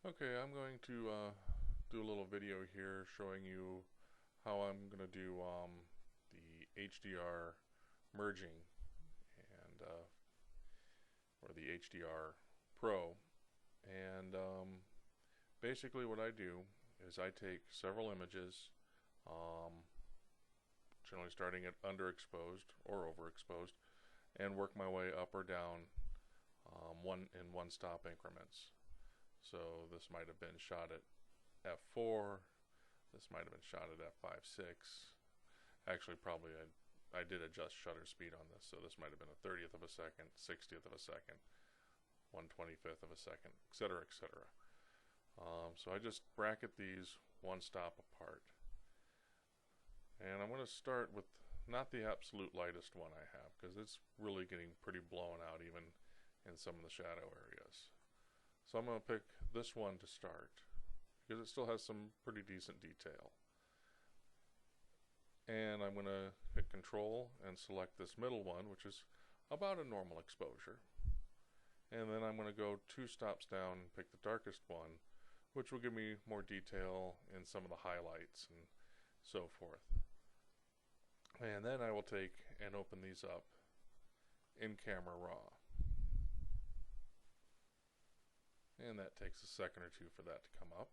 Okay, I'm going to do a little video here showing you how I'm going to do the HDR merging and or the HDR Pro. And basically what I do is I take several images, generally starting at underexposed or overexposed, and work my way up or down one stop increments. So this might have been shot at f4, this might have been shot at f5.6. Actually, probably I did adjust shutter speed on this, so this might have been a 30th of a second, 60th of a second, 1/25th of a second, etc., etc. So I just bracket these one stop apart. And I'm going to start with not the absolute lightest one I have, because it's really getting pretty blown out even in some of the shadow areas. So I'm going to pick this one to start, because it still has some pretty decent detail. And I'm going to hit Control and select this middle one, which is about a normal exposure. And then I'm going to go 2 stops down and pick the darkest one, which will give me more detail in some of the highlights and so forth. And then I will take and open these up in Camera Raw. And that takes a second or two for that to come up.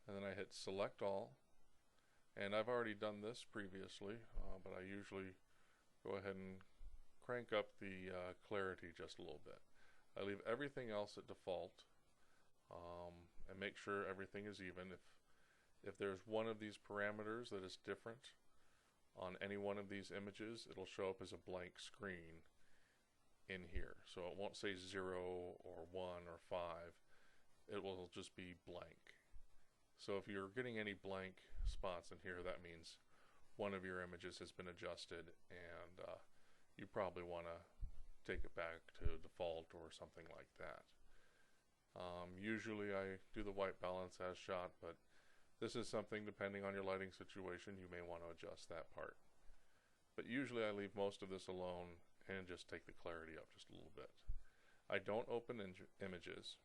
And then I hit Select All. And I've already done this previously, but I usually go ahead and crank up the clarity just a little bit. I leave everything else at default and make sure everything is even. If there's one of these parameters that is different on any one of these images, it'll show up as a blank screen in here. So it won't say 0 or 1 or 5. It will just be blank. So if you're getting any blank spots in here, that means one of your images has been adjusted, and you probably want to take it back to default or something like that. Usually I do the white balance as shot, but this is something, depending on your lighting situation, you may want to adjust that part. But usually I leave most of this alone and just take the clarity up just a little bit. I don't open images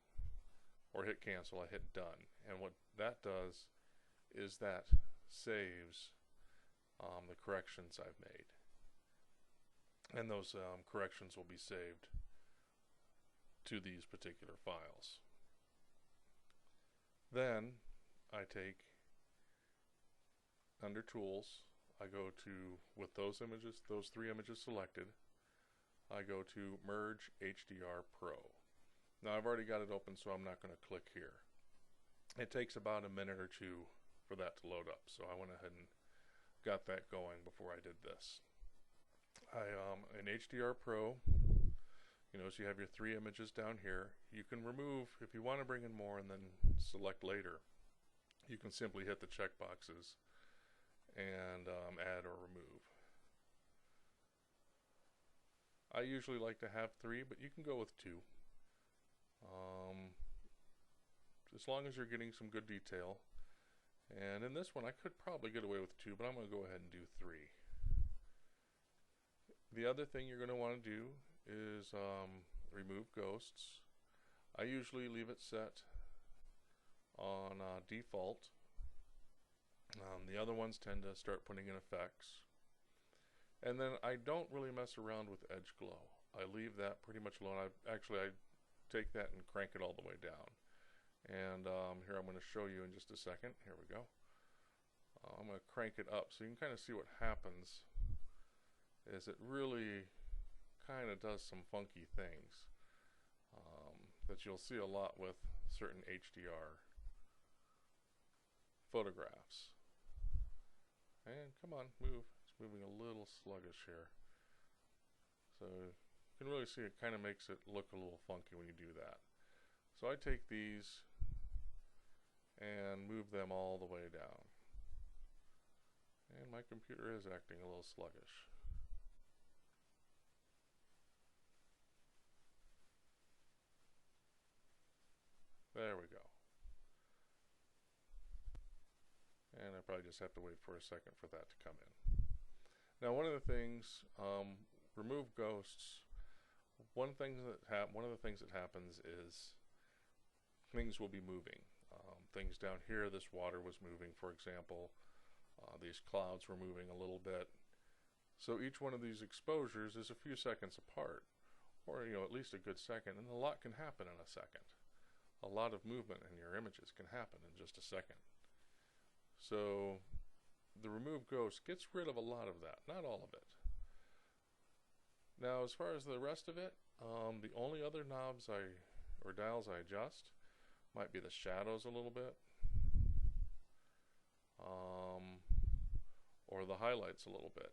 or hit cancel, I hit done. And what that does is that saves the corrections I've made. And those corrections will be saved to these particular files. Then I take, under Tools, I go to, with those images, those 3 images selected, I go to Merge HDR Pro. Now I've already got it open, so I'm not going to click here. It takes about a minute or 2 for that to load up, so I went ahead and got that going before I did this. In HDR Pro, so you have your 3 images down here. You can remove, if you want to bring in more and then select later, you can simply hit the check boxes and add or remove. I usually like to have 3, but you can go with 2. As long as you're getting some good detail. And in this one, I could probably get away with 2, but I'm going to go ahead and do 3. The other thing you're going to want to do is remove ghosts. I usually leave it set on default. The other ones tend to start putting in effects. And then I don't really mess around with edge glow. I leave that pretty much alone. I take that and crank it all the way down. And here I'm going to show you in just a second. Here we go. I'm going to crank it up so you can kind of see what happens. Is it really kind of does some funky things that you'll see a lot with certain HDR photographs. And come on, move. It's moving a little sluggish here. So you can really see it kind of makes it look a little funky when you do that. So I take these and move them all the way down. And my computer is acting a little sluggish. There we go. And I probably just have to wait for a second for that to come in. Now, one of the things, remove ghosts. One of the things that happens is things will be moving. Things down here, this water was moving, for example. These clouds were moving a little bit. So each one of these exposures is a few seconds apart, or at least a good second, and a lot can happen in a second. A lot of movement in your images can happen in just a second. So the remove ghost gets rid of a lot of that, not all of it. Now as far as the rest of it, the only other knobs or dials I adjust might be the shadows a little bit, or the highlights a little bit.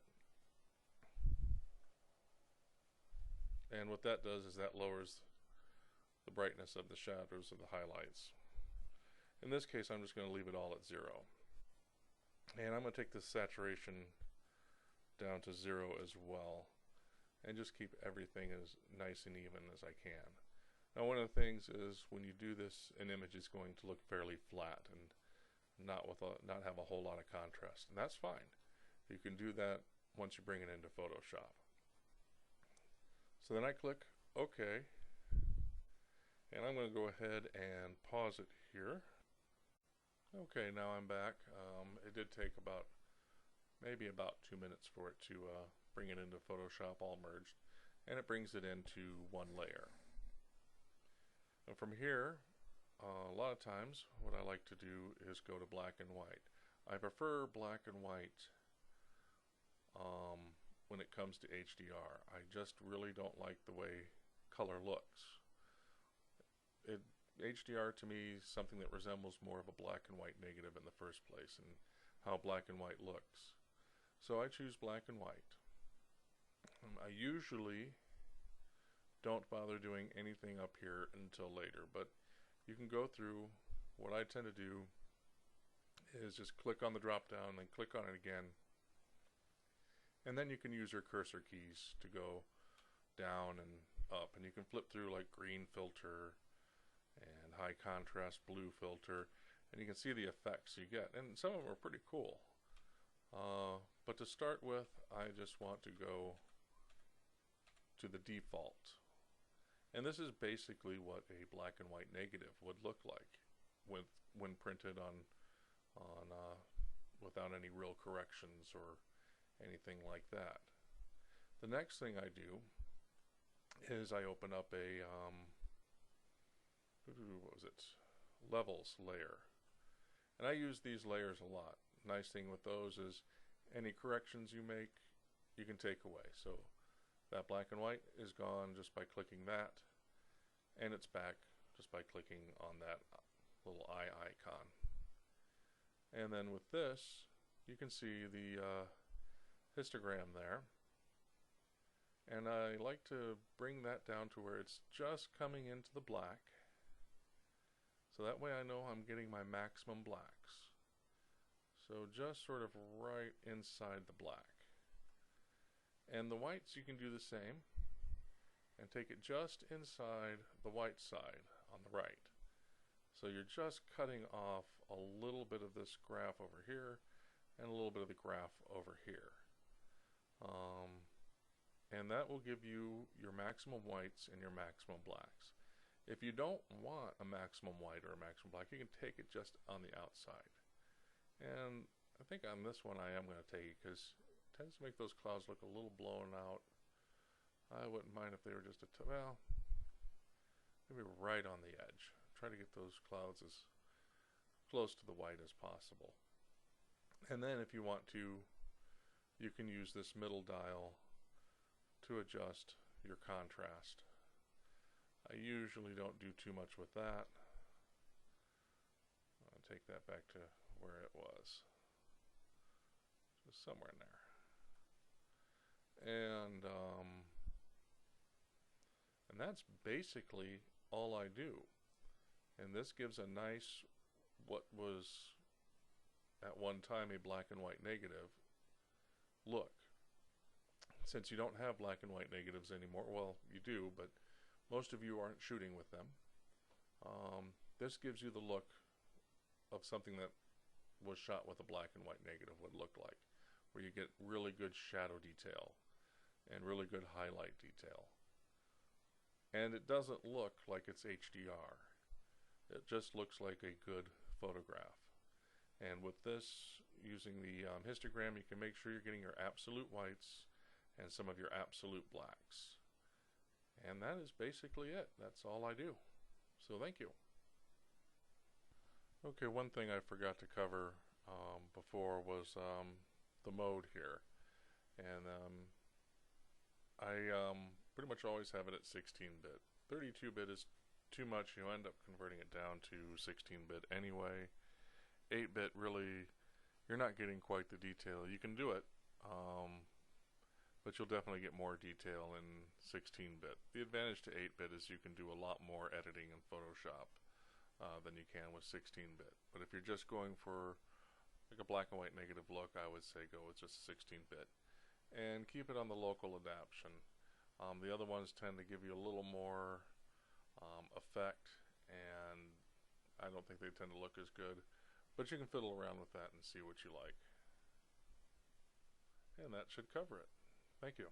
And what that does is that lowers the brightness of the shadows of the highlights. In this case, I'm just going to leave it all at 0. And I'm going to take the saturation down to 0 as well, and just keep everything as nice and even as I can. Now one of the things is when you do this, an image is going to look fairly flat and not have a whole lot of contrast, and that's fine. You can do that once you bring it into Photoshop. So then I click OK, and I'm going to go ahead and pause it here. Okay, now I'm back. It did take maybe about 2 minutes for it to bring it into Photoshop all merged, and it brings it into one layer. And from here, a lot of times what I like to do is go to black and white. I prefer black and white when it comes to HDR. I just really don't like the way color looks. HDR to me is something that resembles more of a black and white negative in the first place, and how black and white looks. So I choose black and white. I usually don't bother doing anything up here until later, but you can go through. What I tend to do is just click on the drop down, then click on it again, and then you can use your cursor keys to go down and up, and you can flip through like green filter and high contrast blue filter, and you can see the effects you get, and some of them are pretty cool. But to start with, I just want to go to the default, and this is basically what a black and white negative would look like when printed on without any real corrections or anything like that. The next thing I do is I open up a levels layer, and I use these layers a lot. Nice thing with those is any corrections you make, you can take away. So that black and white is gone just by clicking that, and it's back just by clicking on that little eye icon. And then with this, you can see the histogram there, and I like to bring that down to where it's just coming into the black, so that way I know I'm getting my maximum blacks. So just sort of right inside the black. And the whites, you can do the same and take it just inside the white side on the right. So you're just cutting off a little bit of this graph over here and a little bit of the graph over here. And that will give you your maximum whites and your maximum blacks. If you don't want a maximum white or a maximum black, you can take it just on the outside. And I think on this one I am going to take it because it tends to make those clouds look a little blown out. I wouldn't mind if they were just well, maybe right on the edge. Try to get those clouds as close to the white as possible. And then if you want to, you can use this middle dial to adjust your contrast. I usually don't do too much with that. I'll take that back to where it was, just somewhere in there. And that's basically all I do. And this gives a nice, what was at one time a black and white negative look. Since you don't have black and white negatives anymore, well, you do, but most of you aren't shooting with them. This gives you the look of something that was shot with a black and white negative would look like, where you get really good shadow detail and really good highlight detail. And it doesn't look like it's HDR. It just looks like a good photograph. And with this, using the histogram, you can make sure you're getting your absolute whites and some of your absolute blacks. And that is basically it. That's all I do. So thank you. Okay, one thing I forgot to cover before was the mode here. And I pretty much always have it at 16-bit. 32-bit is too much. You end up converting it down to 16-bit anyway. 8-bit really, you're not getting quite the detail. You can do it, but you'll definitely get more detail in 16-bit. The advantage to 8-bit is you can do a lot more editing in Photoshop than you can with 16-bit. But if you're just going for like a black and white negative look, I would say go with just 16-bit. And keep it on the local adaption. The other ones tend to give you a little more effect, and I don't think they tend to look as good. But you can fiddle around with that and see what you like. And that should cover it. Thank you.